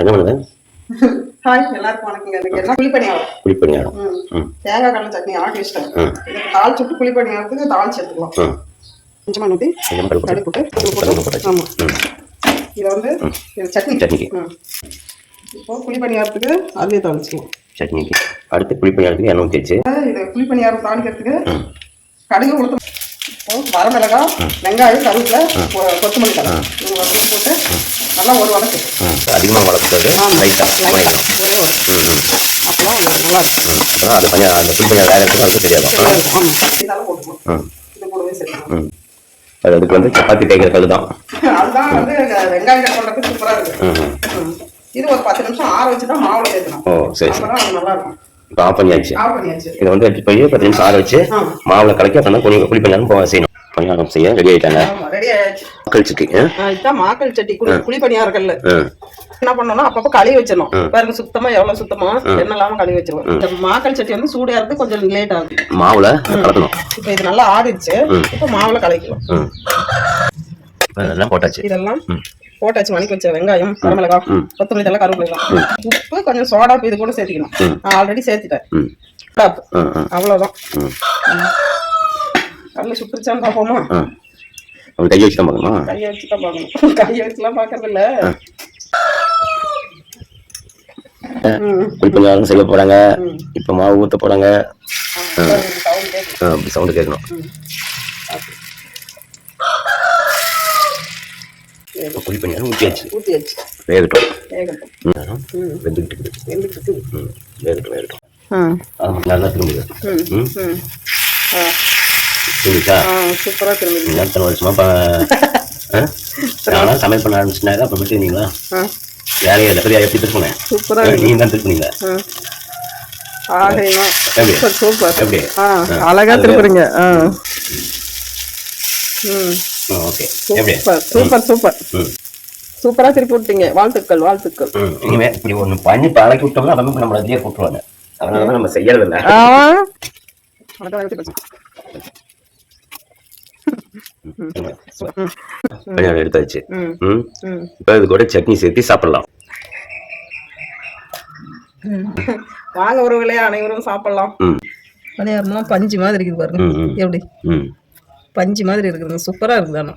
என்ன பண்ணுது? ஹாய், எல்லாருக்கும் வணக்கங்க. இன்னைக்கு என்ன குழிப்பணியாரம். குழிப்பணியாரம். தேங்காய் கடலை சட்னி ஆட்டி வச்சிட்டேன். இதுக்கு தாள் சுட்டு குழிப்பணியாரத்துக்கு தாள் சேர்த்துக்கலாம். கொஞ்சமா ஊற்றி கடுகு போட்டு ஆமா இதை வந்து சட்னிக்கு இப்போ குழிப்பணியாரத்துக்கு அதுவே தாளிச்சுக்கலாம். சட்னிக்கு அடுத்து குழிப்பணியாரத்துக்கு எண்ணெய் ஊற்றிடுச்சு. இது குழிப்பணியாரம் தாளிக்கிறதுக்கு கடுகு கொடுத்து வரமிளகாய், வெங்காயம், கருவேப்பிலை, கொத்தமல்லி தழை போட்டு நல்லா ஒரு வதக்கு. அதிகமாக வளர்க்குறது அப்போதான் நல்லா இருக்கும். அப்புறம் அது கொஞ்சம் அந்த குழிப்பணியாரம் வேறு இடத்துக்கு அதுக்கு தெரியாது. இதெல்லாம் போட்டுக்கணும். இது கூடவே சேர்க்கணும். அது அதுக்கு வந்து சப்பாத்தி தேய்க்கிற கல் தான். அதுதான் வந்து வெங்காயம் கட் பண்ணுறதுக்கு சூப்பராக இருக்கு. இது ஒரு 10 நிமிஷம் ஆற வச்சுட்டா மாவுல சேர்க்கணும். ஓ சரி சரி. அது நல்லா இருக்கும். இப்போ ஆஃப் பண்ணியாச்சு. இதை வந்து எடுத்து போய் 10 நிமிஷம் ஆற வச்சு மாவுல கலக்கி அப்புறம் கொஞ்சம் குழிப்பணியாரம் செய்யணும். பணியாரம் செய்ய ரெடி ஆயிட்டாங்க. ரெடி ஆயிடுச்சு. மாக்கள் சட்டி. இதுதான் மாக்கள் சட்டி. குழிப்பணியாரம் கல்லு என்ன பண்ணணும்னா அப்பப்போ கழுவி வச்சிடணும். பாருங்க சுத்தமா எவ்வளவு சுத்தமா எண்ணெய் இல்லாம கழுவி வச்சிருவோம். இந்த மாக்கள் சட்டி வந்து சூடா இருக்கு, கொஞ்சம் லேட் ஆகுது. மாவுல கலக்கணும். இப்போ இது நல்லா ஆறிடுச்சு. இப்போ மாவுல கலக்கலாம். இதெல்லாம் போட்டாச்சு. இதெல்லாம் போட்டாச்சு. மணிக்கு வச்ச வெங்காயம், வரமிளகாய், கொத்தமல்லி தழை, கருவேப்பிலை, உப்பு, கொஞ்சம் சோடா இது கூட சேர்த்துக்கணும். நான் ஆல்ரெடி சேர்த்துட்டேன். அவ்வளவுதான். கடலை சுட்டுருச்சான்னு பார்ப்போமா? கையை வச்சு தான் பார்க்கணுமா? கையை வச்சு தான் பார்க்கணும். கையை வச்சுலாம் பார்க்கறது இல்ல. குழிப்பணியாரம் செய்ய போறாங்க. இப்ப மாவு ஊத்த போறாங்க. சவுண்ட் கேட்கணும். குழிப்பணியாரம் ஊத்தியாச்சு. வேகட்டும். நல்லா திரும்புது. சூப்பரா திரும்புது. எத்தனை வருஷமா நானும் சமையல் பண்ண ஆரம்பிச்சுனாக்கா அப்ப விட்டுருந்தீங்களா? வேலையை எப்படி திருப்பினேன்? சூப்பரா நீங்க தான் திருப்பினீங்க. அழகா திருப்புறீங்க. சூப்பரா திருப்பி விட்டீங்க. வாழ்த்துக்கள் வாழ்த்துக்கள். இனிமே இப்படி ஒண்ணு பண்ணி பழக்கி விட்டோம்னா நம்ம நம்மள அதிகம் கூட்டுவாங்க. அதனால நம்ம செய்யறது இல்லை. எடுத்தாச்சு. இப்ப இது கூட சட்னி சேர்த்து சாப்பிடலாம். வாங்க உறவுகளே, அனைவரும் சாப்பிடலாம். பணியாரம்லாம் பஞ்சு மாதிரி இருக்குது பாருங்க. எப்படி பஞ்சு மாதிரி இருக்குது. சூப்பரா இருக்குது. ஆனா